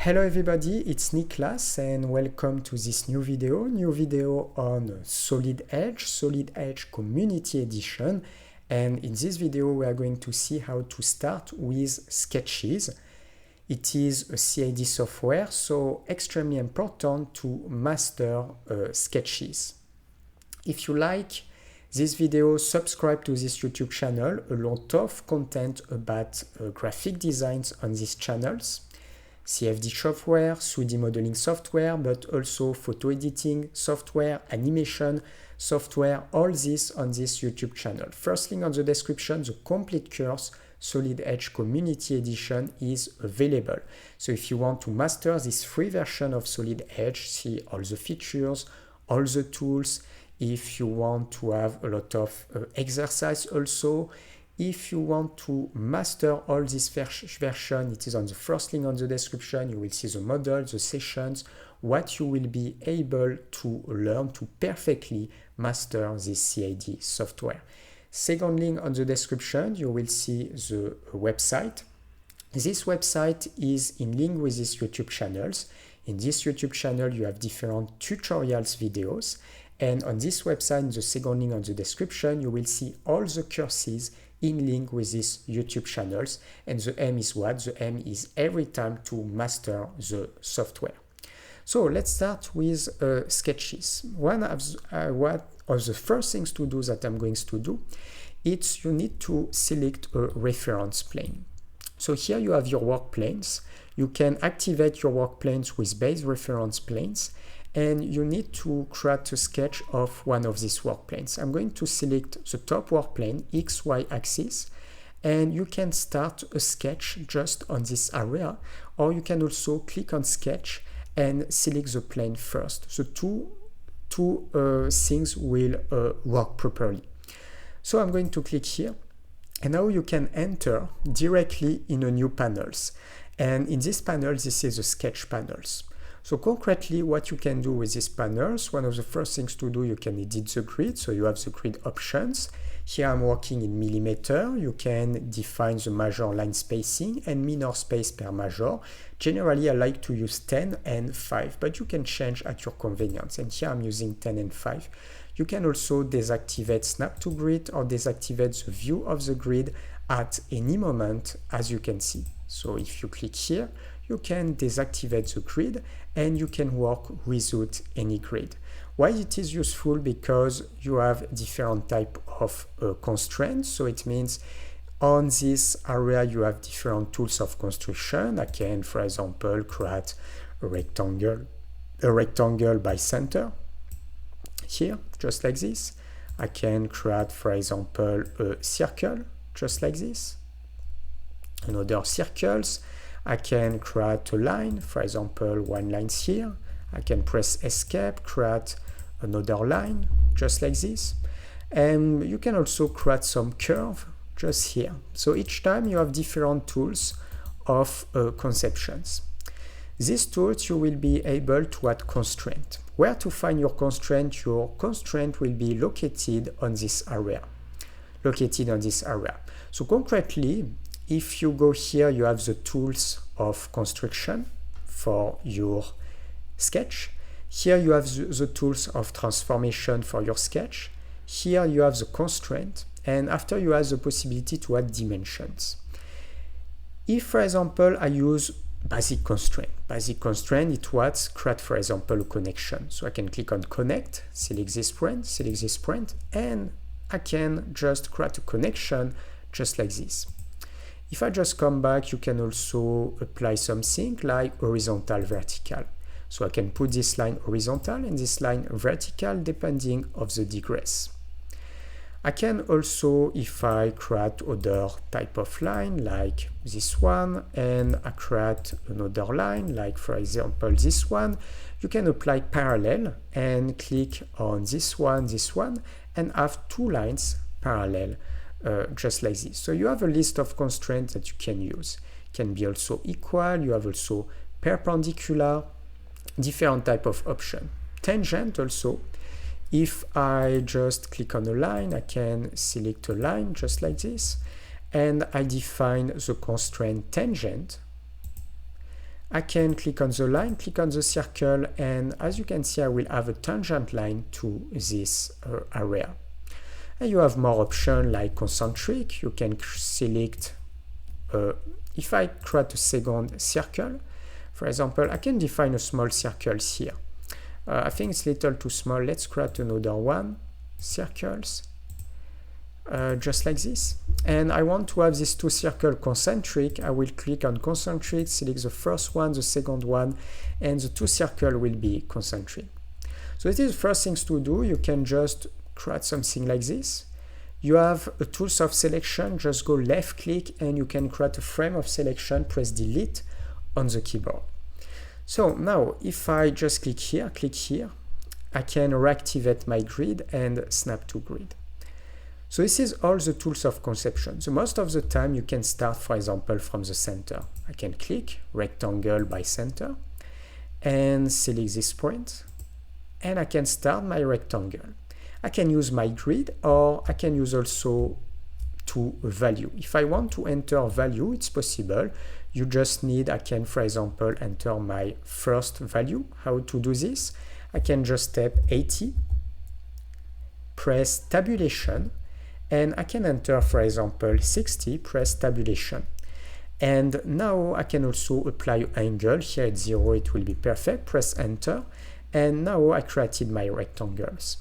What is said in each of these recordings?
Hello everybody, it's Niklas and welcome to this new video on Solid Edge Community Edition. And in this video we are going to see how to start with sketches. It is a CAD software, so extremely important to master sketches. If you like this video, subscribe to this YouTube channel. A lot of content about graphic designs on these channels. CFD software, 3D modeling software, but also photo editing software, animation software, all this on this YouTube channel. First link on the description, the complete course Solid Edge Community Edition is available. So if you want to master this free version of Solid Edge, see all the features, all the tools, if you want to have a lot of exercise also, if you want to master all this version, it is on the first link on the description. You will see the model, the sessions, what you will be able to learn to perfectly master this CAD software. Second link on the description, you will see the website. This website is in link with these YouTube channels. In this YouTube channel, you have different tutorials videos. And on this website, the second link on the description, you will see all the courses in link with these YouTube channels. And the aim is what? The aim is every time to master the software. So let's start with sketches. One of the first things to do that I'm going to do, it's you need to select a reference plane. So here you have your work planes. You can activate your work planes with base reference planes. And you need to create a sketch of one of these work planes. I'm going to select the top work plane, XY axis, and you can start a sketch just on this area, or you can also click on sketch and select the plane first. The two things will work properly. So I'm going to click here, and now you can enter directly in a new panels. And in this panel, this is the sketch panels. So concretely, what you can do with these panels, one of the first things to do, you can edit the grid. So you have the grid options. Here I'm working in millimeter. You can define the major line spacing and minor space per major. Generally, I like to use 10 and 5, but you can change at your convenience. And here I'm using 10 and 5. You can also deactivate snap to grid or deactivate the view of the grid at any moment, as you can see. So if you click here, you can deactivate the grid and you can work without any grid. Why it is useful? Because you have different type of constraints. So it means on this area you have different tools of construction. I can, for example, create a rectangle by center here, just like this. I can create, for example, a circle, just like this. Another circles. I can create a line, for example, one line here. I can press escape, create another line, just like this. And you can also create some curve just here. So each time you have different tools of conceptions. These tools you will be able to add constraint. Where to find your constraint? Your constraint will be located on this area. So concretely, if you go here, you have the tools of construction for your sketch. Here you have the tools of transformation for your sketch. Here you have the constraint, and after you have the possibility to add dimensions. If, for example, I use basic constraint it was create, for example, a connection. So I can click on connect, select this point, and I can just create a connection just like this. If I just come back, you can also apply something like horizontal, vertical. So I can put this line horizontal and this line vertical depending of the degrees. I can also, if I create other type of line like this one, and I create another line like, for example, this one, you can apply parallel and click on this one, and have two lines parallel. Just like this. So you have a list of constraints that you can use. It can be also equal, you have also perpendicular, different type of option. Tangent also, if I just click on a line, I can select a line just like this, and I define the constraint tangent. I can click on the line, click on the circle, and as you can see, I will have a tangent line to this area. And you have more options like concentric. You can select, if I create a second circle, for example, I can define a small circle here. I think it's a little too small. Let's create another one, circles, just like this. And I want to have these two circles concentric. I will click on concentric, select the first one, the second one, and the two circles will be concentric. So this is the first things to do. You can just create something like this. You have a tools of selection, just go left click and you can create a frame of selection, press delete on the keyboard. So now if I just click here, I can reactivate my grid and snap to grid. So this is all the tools of conception. So most of the time you can start, for example, from the center. I can click rectangle by center and select this point, and I can start my rectangle. I can use my grid, or I can use also to value. If I want to enter value, it's possible. You just need, I can, for example, enter my first value. How to do this? I can just tap 80, press tabulation, and I can enter, for example, 60, press tabulation. And now I can also apply angle. Here at 0, it will be perfect. Press enter, and now I created my rectangles.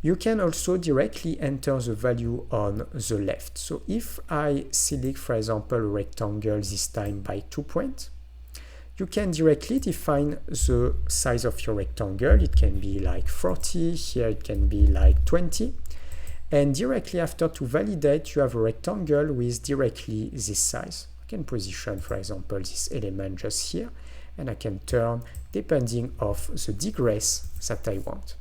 You can also directly enter the value on the left. So if I select, for example, a rectangle this time by 2 points, you can directly define the size of your rectangle. It can be like 40, here it can be like 20. And directly after, to validate, you have a rectangle with directly this size. I can position, for example, this element just here, and I can turn depending of the degrees that I want.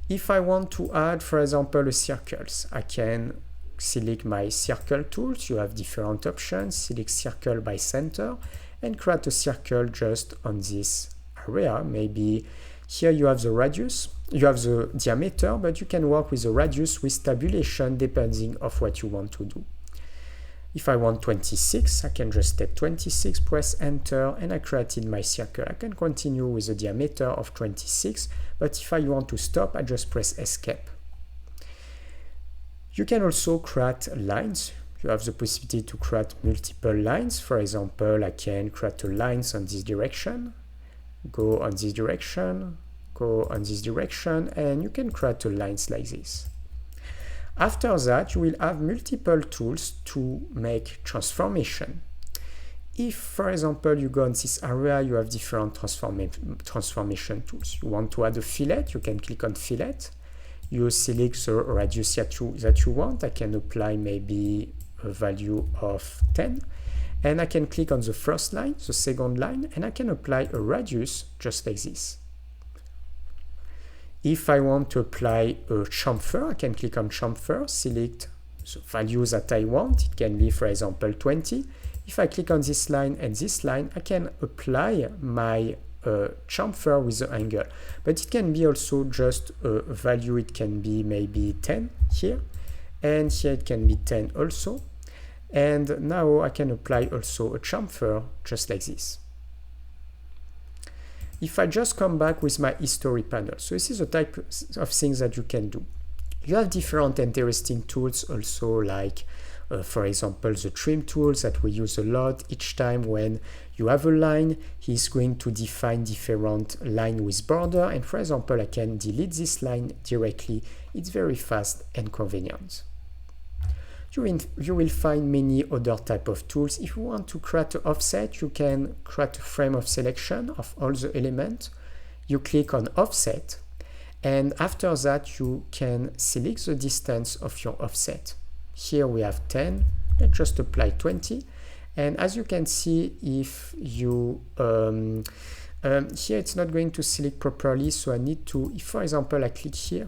If I want to add, for example, circles, I can select my circle tools. You have different options. Select circle by center and create a circle just on this area. Maybe here you have the radius, you have the diameter, but you can work with the radius with tabulation depending of what you want to do. If I want 26, I can just tap 26, press enter, and I created my circle. I can continue with the diameter of 26, but if I want to stop, I just press escape. You can also create lines. You have the possibility to create multiple lines. For example, I can create a lines on this direction, go on this direction, go on this direction, and you can create a lines like this. After that, you will have multiple tools to make transformation. If, for example, you go on this area, you have different transformation tools. You want to add a fillet, you can click on fillet. You select the radius that you want. I can apply maybe a value of 10. And I can click on the first line, the second line, and I can apply a radius just like this. If I want to apply a chamfer, I can click on chamfer, select the value that I want. It can be, for example, 20. If I click on this line and this line, I can apply my chamfer with the angle. But it can be also just a value. It can be maybe 10 here, and here it can be 10 also. And now I can apply also a chamfer just like this. If I just come back with my history panel, so this is the type of things that you can do. You have different interesting tools also, like for example the trim tools that we use a lot. Each time when you have a line, he's going to define different line with border, and for example I can delete this line directly. It's very fast and convenient. You will find many other type of tools. If you want to create an offset, you can create a frame of selection of all the elements. You click on offset, and after that you can select the distance of your offset. Here we have 10, let's just apply 20. And as you can see, if you here it's not going to select properly, so I need to, if for example I click here,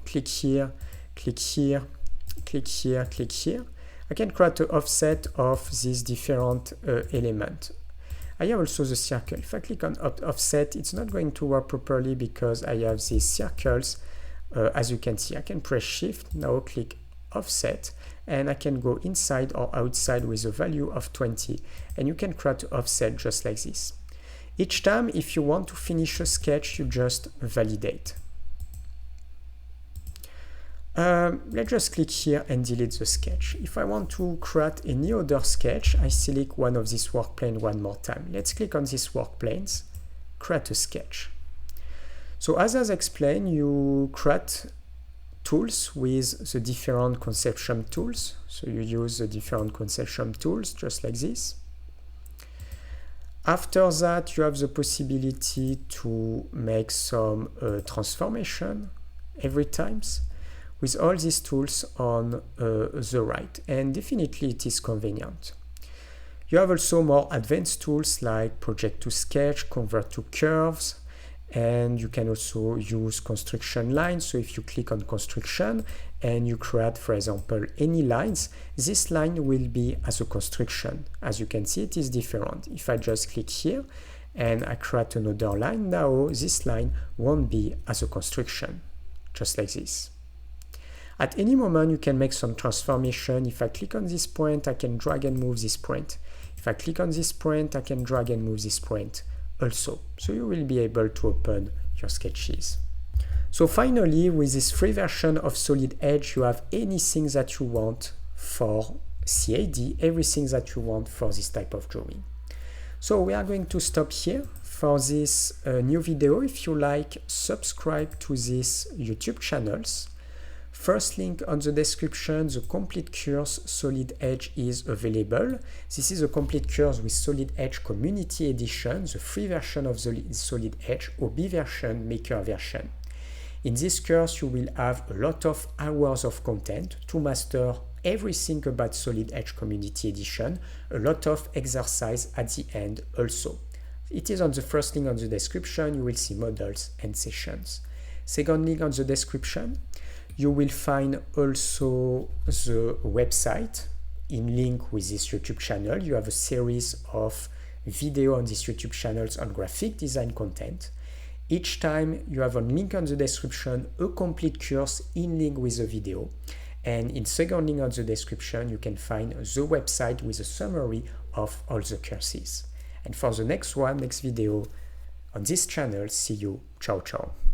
click here, click here, click here, click here, I can create an offset of these different elements. I have also the circle. If I click on offset, it's not going to work properly because I have these circles. As you can see, I can press shift, now click offset, and I can go inside or outside with a value of 20, and you can create an offset just like this. Each time, if you want to finish a sketch, you just validate. Let's just click here and delete the sketch. If I want to create any other sketch, I select one of these work planes one more time. Let's click on these work planes, create a sketch. So as I explained, you create tools with the different conception tools. So you use the different conception tools just like this. After that, you have the possibility to make some transformation every time with all these tools on the right, and definitely it is convenient. You have also more advanced tools like project to sketch, convert to curves, and you can also use construction lines. So if you click on construction and you create, for example, any lines, this line will be as a construction. As you can see, it is different. If I just click here and I create another line, now this line won't be as a construction, just like this. At any moment, you can make some transformation. If I click on this point, I can drag and move this point. If I click on this point, I can drag and move this point also. So you will be able to open your sketches. So finally, with this free version of Solid Edge, you have anything that you want for CAD, everything that you want for this type of drawing. So we are going to stop here for this new video. If you like, subscribe to these YouTube channels. First link on the description, the complete course Solid Edge is available. This is a complete course with Solid Edge Community Edition, the free version of the Solid Edge, OB version, Maker version. In this course, you will have a lot of hours of content to master everything about Solid Edge Community Edition, a lot of exercise at the end also. It is on the first link on the description. You will see models and sessions. Second link on the description. You will find also the website in link with this YouTube channel. You have a series of videos on this YouTube channels on graphic design content. Each time you have a link on the description, a complete course in link with the video. And in second link on the description, you can find the website with a summary of all the courses. And for the next video on this channel, see you. Ciao, ciao.